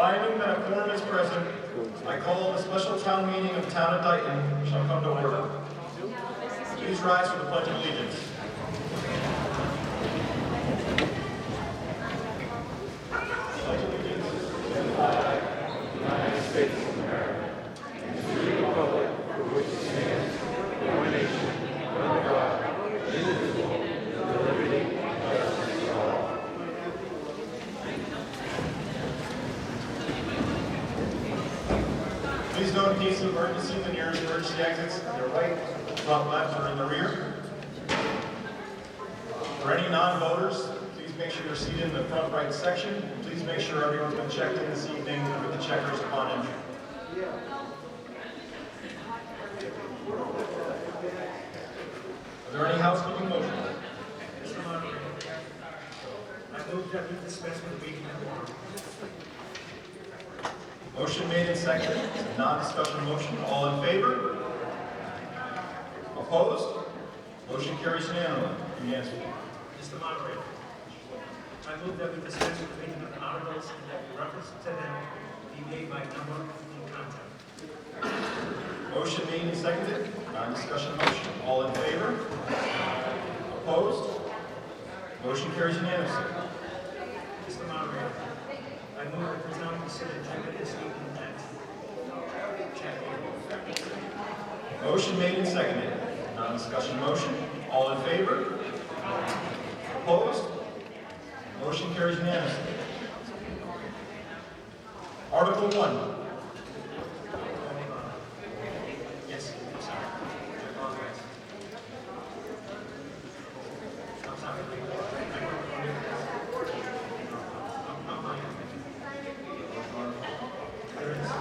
Finding that a quorum is present, I call the special town meeting of the town of Dayton shall come to order. Please rise for the Pledge of Allegiance. Pledge allegiance to the flag of the United States of America and to the republic for which it stands, one nation, under God, indivisible, with liberty and justice for all. Please note in case of emergency, the nearest emergency exits to your right, front, left, or in the rear. For any non-voters, please make sure you're seated in the front right section. Please make sure everyone's been checked in this evening with the checkers upon entry. Are there any housekeeping motions? Mr. Moderator, I move that we dispense with the reading of the warrant. Motion made and seconded. It's a non-discussion motion. All in favor? Opposed? Motion carries unanimously. Mr. Moderator, I move that we dispense with the reading of the articles and that reference to them be made by number and content. Motion made and seconded. Non-discussion motion. All in favor? Opposed? Motion carries unanimously. Mr. Moderator, I move that the town consider adjournment this evening at Chapter 8. Motion made and seconded. Non-discussion motion. All in favor? Opposed? Motion carries unanimously. Article 1. Yes, I'm sorry. I apologize. I'm sorry. I'm fine. There is.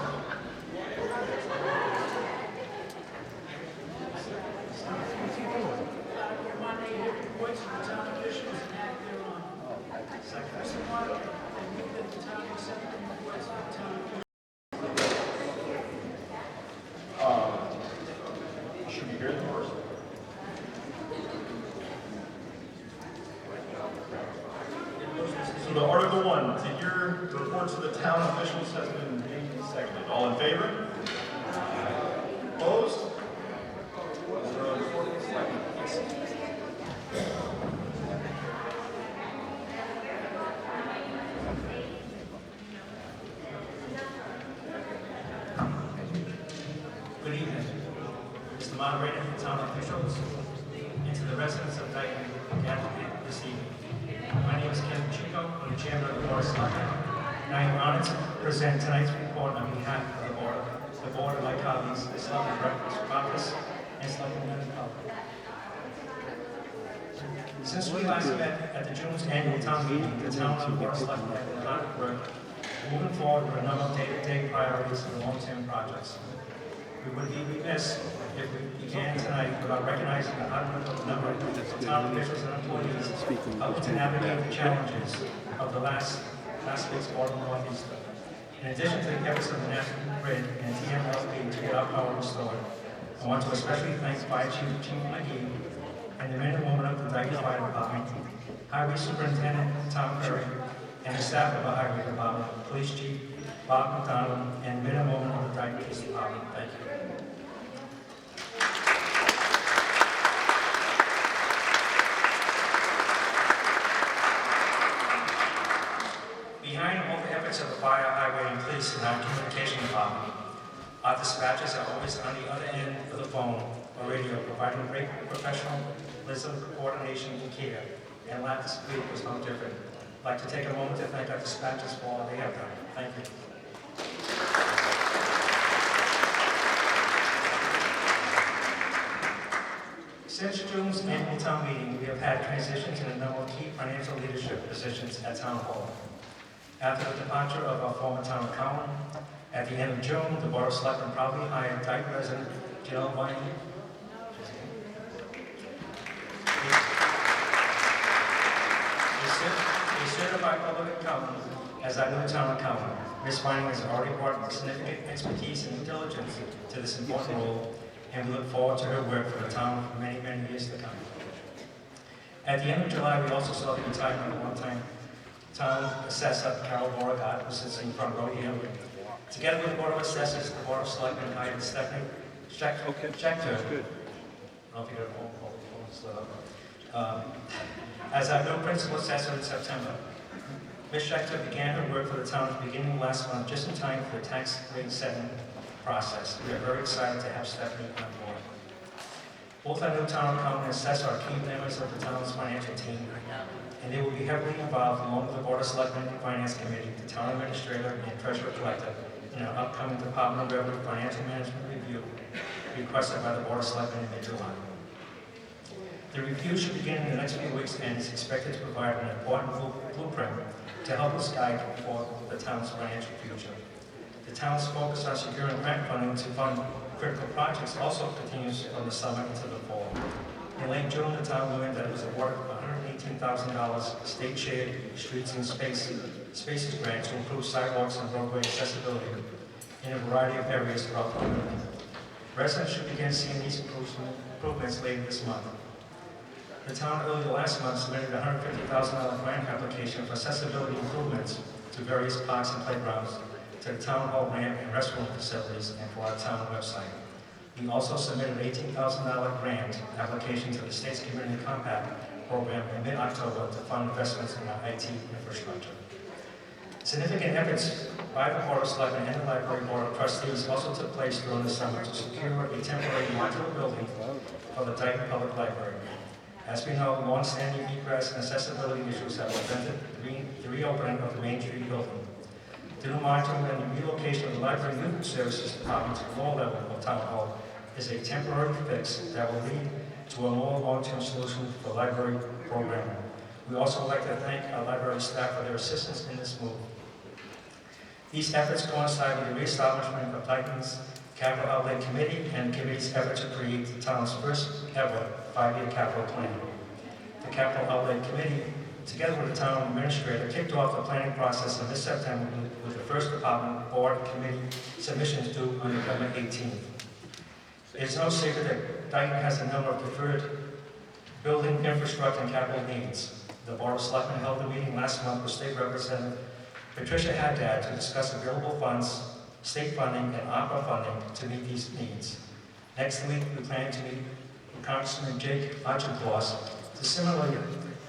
Should we hear them first? So the Article 1, to hear the reports of the town officials has been made and seconded. All in favor? Opposed? Is there a report? Yes. Good evening, Mr. Moderator, town officials, and to the residents of Dayton gathered this evening. My name is Ken Chico. I'm the chairman of the Board of Selectmen, and I am honored to present tonight's report on behalf of the board. The board of my colleagues, the Selectman Director's Office, and Selectman Mendenhall. Since we last met at the June's annual town meeting, the town and Board of Selectmen have been hard at work moving forward with a number of day-to-day priorities and long-term projects. We would be remiss if we began tonight without recognizing the hard work of a number of town officials and employees helping to navigate the challenges of the last week's autumn northeaster. In addition to the efforts of the National Grid and TMLP to get our power restored, I want to especially thank Fire Chief McGee and the men and women of the Dayton Fire Department, Highway Superintendent Tom Curry, and the staff of the Highway Department, Police Chief Bob McDonald, and men and women of the Dayton Police Department. Thank you. Behind all the efforts of the fire, highway, and police in our communication department, our dispatchers are always on the other end of the phone or radio, providing great professionalism, coordination, and care. And last week was no different. I'd like to take a moment to thank our dispatchers for all they have done. Thank you. Since June's annual town meeting, we have had transitions in a number of key financial leadership positions at Town Hall. After the departure of our former town accountant, at the end of June, the Board of Selectmen proudly hired Dayton resident Janelle Whiting, a certified public accountant, as our new town accountant. Ms. Whiting has already brought significant expertise and diligence to this important role, and we look forward to her work for the town for many, many years to come. At the end of July, we also saw the retirement of one-time Town Assessor Carol Beauregard, who sits in front row here. Together with the Board of Assessors, the Board of Selectmen hired Stephanie Schechter. That's good. I don't know if you got a phone call. As our new principal assessor in September, Ms. Schechter began her work for the town at the beginning of last month, just in time for the tax rate setting process. We are very excited to have Stephanie on board. Both our new town accountant and assessor are key members of the town's financial team, and they will be heavily involved along with the Board of Selectmen and Finance Committee, the town administrator, and treasurer collector in our upcoming Department of Revenue Financial Management Review requested by the Board of Selectmen in mid-July. The review should begin in the next few weeks and is expected to provide an important blueprint to help us guide for the town's financial future. The town's focus on securing grant funding to fund critical projects also continues from the summer into the fall. In late June, the town learned that it was awarded $118,000 state-shared streets and spaces grant to improve sidewalks and roadway accessibility in a variety of areas throughout the community. Residents should begin seeing these improvements later this month. The town earlier last month submitted a $150,000 grant application for accessibility improvements to various parks and playgrounds, to the town hall ramp and restroom facilities, and for our town website. We also submitted an $18,000 grant application to the state's Community Compact program in mid-October to fund investments in our IT infrastructure. Significant efforts by the Board of Selectmen and the Library Board of Trustees also took place during the summer to secure a temporary modular building for the Dayton Public Library. As we know, long-standing egress and accessibility issues have prevented the reopening of the Main Street building. The new modular and the relocation of the Library Youth Services Department to the lower level of Town Hall is a temporary fix that will lead to a more long-term solution for library programming. We also would like to thank our library staff for their assistance in this move. These efforts coincide with the reestablishment of Dayton's Capital Outlay Committee and the committee's effort to create the town's first ever 5-year capital plan. The Capital Outlay Committee, together with the town administrator, kicked off the planning process in this September with the first department board committee submissions due on November 18th. It's no secret that Dayton has a number of deferred building, infrastructure, and capital needs. The Board of Selectmen held a meeting last month with State Representative Patricia Haddad to discuss available funds, state funding, and ARPA funding to meet these needs. Next week, we plan to meet with Congressman Jake Archibald to similarly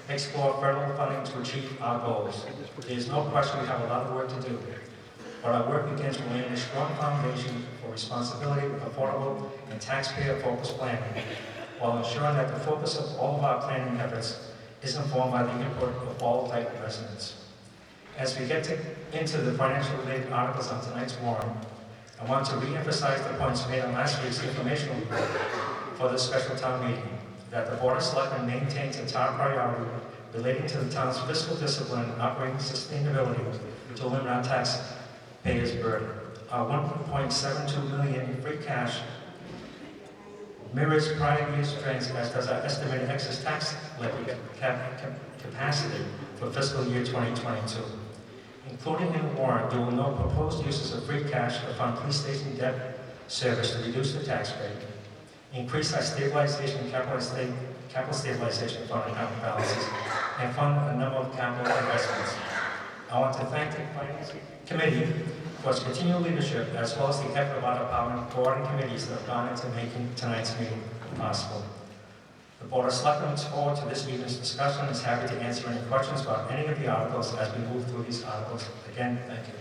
explore federal funding to achieve our goals. There is no question we have a lot of work to do, but our work begins with laying a strong foundation for responsibility, affordable, and taxpayer-focused planning, while ensuring that the focus of all of our planning efforts is informed by the input of all Dayton residents. As we get into the financial related articles on tonight's warrant, I want to re-emphasize the points made on last week's informational report for the special town meeting, that the Board of Selectmen maintains a top priority relating to the town's fiscal discipline and operating sustainability to limit our taxpayers' burden. Our $1.72 million in free cash mirrors prior year's trends, as does our estimated excess tax levy capacity for fiscal year 2022. Including in the warrant, there will no proposed uses of free cash to fund police station debt service to reduce the tax rate, increase our stabilization capital stabilization fund account balances, and fund a number of capital investments. I want to thank the Finance Committee for its continued leadership, as well as the effort of our department, board, and committees that have gone into making tonight's meeting possible. The Board of Selectmen looks forward to this evening's discussion and is happy to answer any questions about any of the articles as we move through these articles. Again, thank you.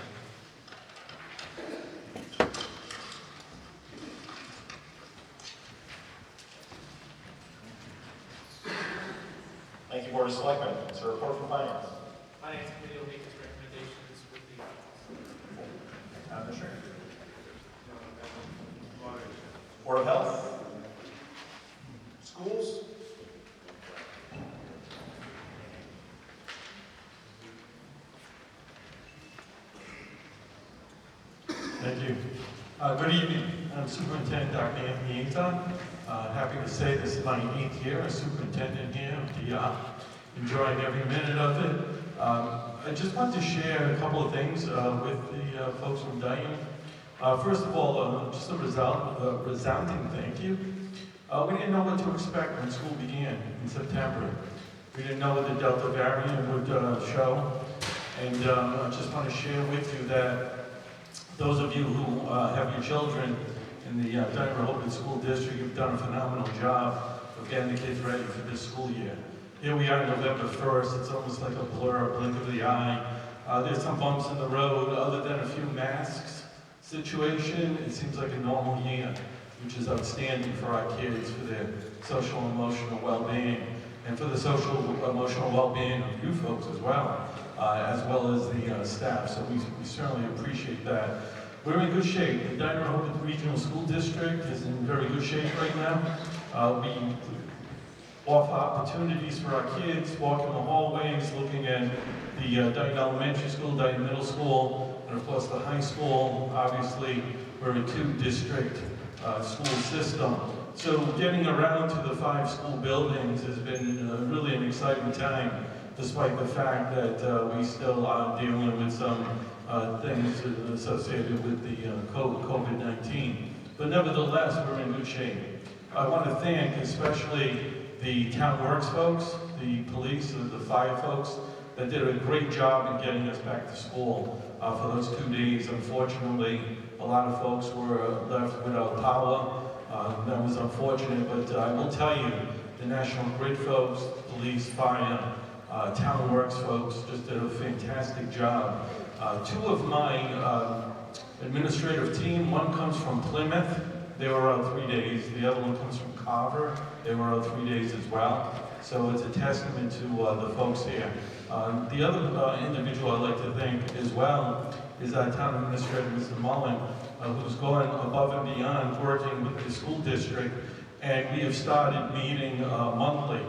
Thank you, Board of Selectmen. Is there a report from Finance? Finance Committee will make its recommendations with the Administrator. Board of Health? Schools? Thank you. Good evening. I'm Superintendent Dr. Anthony Aton. Happy to say this is my 8th year as superintendent here of DR. Enjoying every minute of it. I just want to share a couple of things with the folks from Dayton. First of all, just a resounding thank you. We didn't know what to expect when school began in September. We didn't know what the Delta variant would show. And I just want to share with you that those of you who have your children in the Dayton-Rehoboth School District, you've done a phenomenal job of getting the kids ready for this school year. Here we are November 1st, it's almost like a blur, a blink of the eye. There's some bumps in the road, other than a few masks situation. It seems like a normal year, which is outstanding for our kids, for their social and emotional well-being, and for the social emotional well-being of you folks as well as the staff. So we certainly appreciate that. We're in good shape. The Dayton-Rehoboth Regional School District is in very good shape right now. We offer opportunities for our kids, walking the hallways, looking at the Dayton Elementary School, Dayton Middle School, and of course the high school. Obviously, we're a two-district school system. So getting around to the 5 school buildings has been really an exciting time, despite the fact that we still are dealing with some things associated with the COVID-19. But nevertheless, we're in good shape. I want to thank especially the Town Works folks, the police, the fire folks, that did a great job in getting us back to school for those 2 days. Unfortunately, a lot of folks were left without power. That was unfortunate, but I will tell you, the National Grid folks, police, fire, Town Works folks just did a fantastic job. 2 of my administrative team, one comes from Plymouth. They were out 3 days. The other one comes from Carver. They were out 3 days as well. So it's a testament to the folks here. The other individual I'd like to thank as well is our town administrator, Mr. Mullen, who's gone above and beyond working with the school district. And we have started meeting monthly.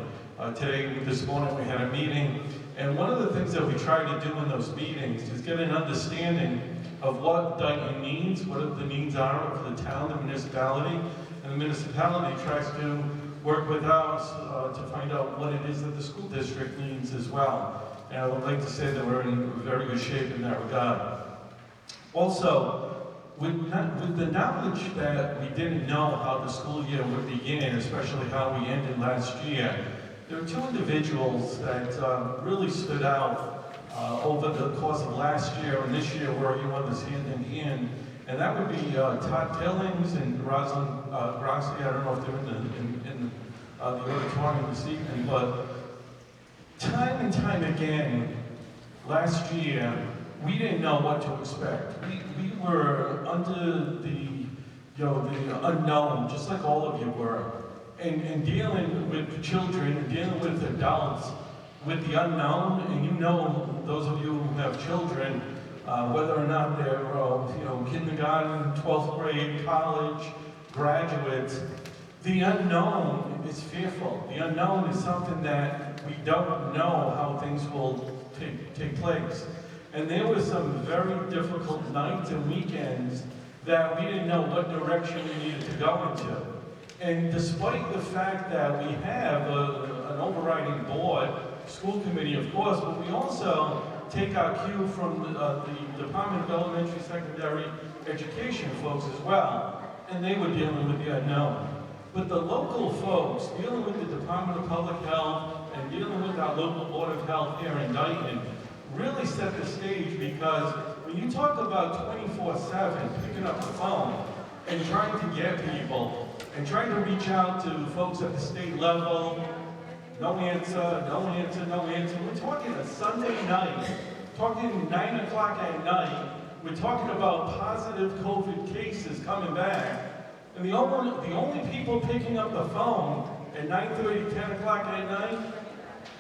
This morning we had a meeting. And one of the things that we try to do in those meetings is get an understanding of what Dayton needs, what the needs are of the town, the municipality, and the municipality tries to work with us to find out what it is that the school district needs as well. And I would like to say that we're in very good shape in that regard. Also, with the knowledge that we didn't know how the school year would begin, especially how we ended last year, there were 2 individuals that really stood out over the course of last year and this year, working on this hand in hand, and that would be Todd Tillings and Rosalind Grassi. I don't know if they're in the auditorium this evening, but time and time again, last year, we didn't know what to expect. We were under the unknown, just like all of you were, and dealing with children and dealing with adults with the unknown. And you know, those of you who have children, whether or not they're kindergarten, 12th grade, college, graduates, the unknown is fearful. The unknown is something that we don't know how things will take place. And there were some very difficult nights and weekends that we didn't know what direction we needed to go into. And despite the fact that we have an overriding board, school committee of course, but we also take our cue from the Department of Elementary Secondary Education folks as well, and they were dealing with the unknown. But the local folks, dealing with the Department of Public Health and dealing with our local Board of Health here in Dayton, really set the stage, because when you talk about 24/7 picking up the phone and trying to get people and trying to reach out to folks at the state level, no answer, no answer, no answer. We're talking a Sunday night, talking 9 o'clock at night. We're talking about positive COVID cases coming back. And the only people picking up the phone at 9:30, 10 o'clock at night,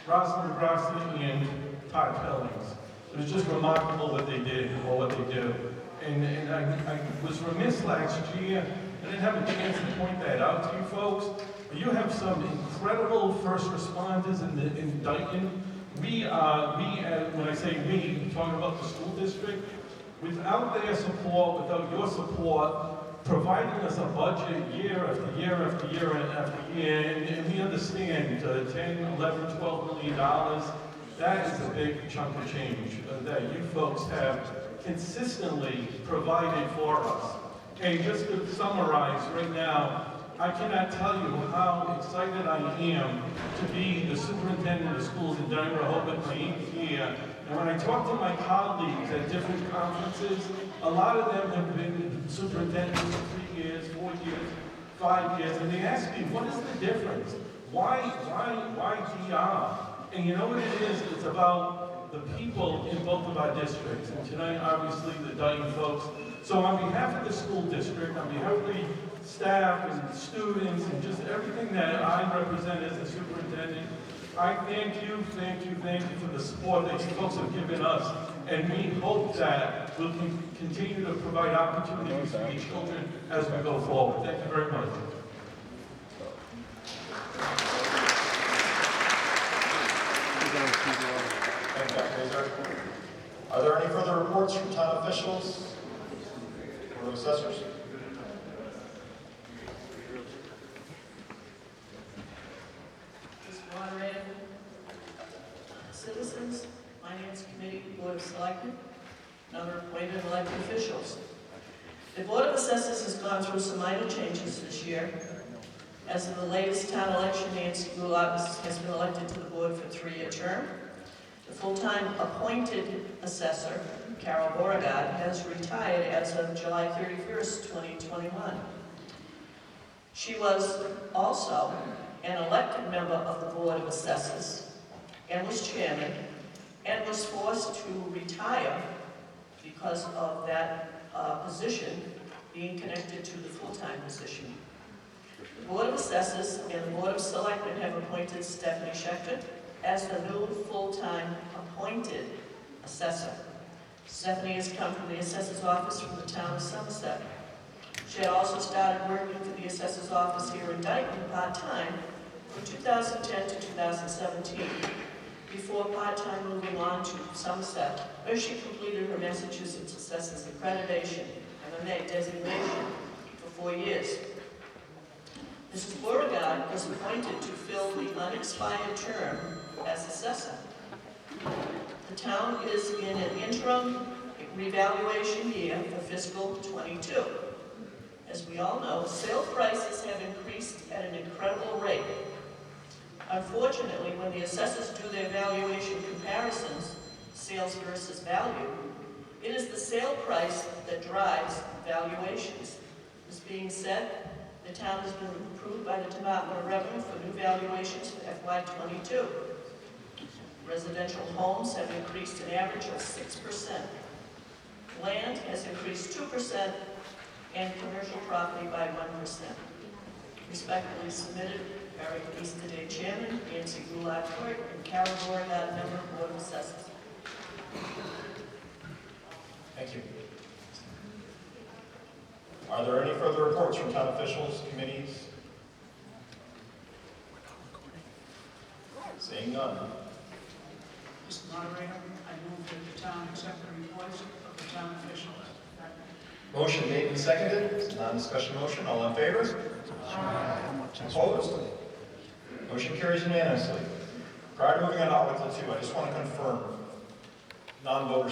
Rosalind Grassi and Todd Tillings. It was just remarkable what they did, or what they do. And I was remiss last year, I didn't have a chance to point that out to you folks, but you have some incredible first responders in Dayton. When I say we, I'm talking about the school district. Without their support, without your support, providing us a budget year after year after year after year, and we understand 10, 11, $12 million, that is a big chunk of change that you folks have consistently provided for us. And just to summarize right now, I cannot tell you how excited I am to be the superintendent of schools in Dayton-Rehoboth, my 8th year, And when I talk to my colleagues at different conferences, a lot of them have been superintendents for 3 years, 4 years, 5 years, and they ask me, what is the difference? Why DR? And you know what it is? It's about the people in both of our districts. And tonight, obviously, the Dayton folks. So on behalf of the school district, on behalf of the staff and students and just everything that I represent as a superintendent, I thank you for the support that you folks have given us. And we hope that we'll continue to provide opportunities for these children as we go forward. Thank you very much. Thank you, Dr. Mazur. Are there any further reports from town officials or assessors? Mr. Moderator, citizens, Finance Committee, Board of Selectmen, and other appointed and elected officials. The Board of Assessors has gone through some minor changes this year. As of the latest town election, Nancy Goulart has been elected to the board for a 3-year term. The full-time appointed assessor, Carol Beauregard, has retired as of July 31st, 2021. She was also an elected member of the Board of Assessors and was chairman and was forced to retire because of that position being connected to the full-time position. The Board of Assessors and the Board of Selectmen have appointed Stephanie Schechter as the new full-time appointed assessor. Stephanie has come from the assessor's office from the town of Somerset. She had also started working for the assessor's office here in Dayton part-time from 2010 to 2017, before part-time moving on to Somerset, where she completed her Massachusetts Assessor's Accreditation and MMA designation for 4 years. Mrs. Beauregard was appointed to fill the unexpired term as assessor. The town is in an interim revaluation year for fiscal '22. As we all know, sale prices have increased at an incredible rate. Unfortunately, when the assessors do their valuation comparisons, sales versus value, it is the sale price that drives valuations. This being said, the town has been approved by the Department of Revenue for new valuations for FY22. Residential homes have increased an average of 6%. Land has increased 2%, and commercial property by 1%. Respectfully submitted, Eric Easterday, Chairman, Nancy Goulart, Clerk, and Carol Beauregard, Member of Board of Assessors. Thank you. Are there any further reports from town officials, committees? Seeing none. Mr. Moderator, I move that the town accept the reports of the town officials. Motion made and seconded. It's a non-discussion motion. All in favor? Opposed? Motion carries unanimously. Prior to moving on to Article 2, I just want to confirm non-voter